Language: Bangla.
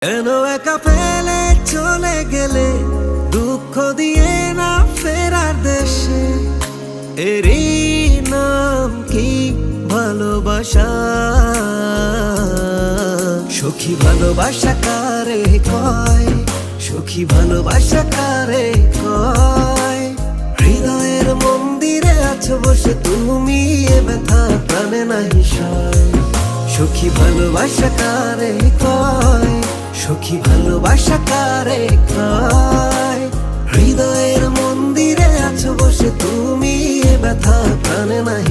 কেন একা ফেলে চলে গেলে দুঃখ দিয়ে না ফেরার দেশে, এরই নাম কি ভালোবাসা? সখী ভালোবাসা কারে কয়, সখী ভালোবাসা কারে কয়? হৃদয়ের মন্দিরে আছো বসে তুমি, এ ব্যথা প্রাণে নাহি সয়। সখী ভালোবাসা কারে কয়, সখী ভালোবাসা কারে কয়? হৃদয়ের মন্দিরে আছো বসে তুমি, এ ব্যথা প্রাণে নাহি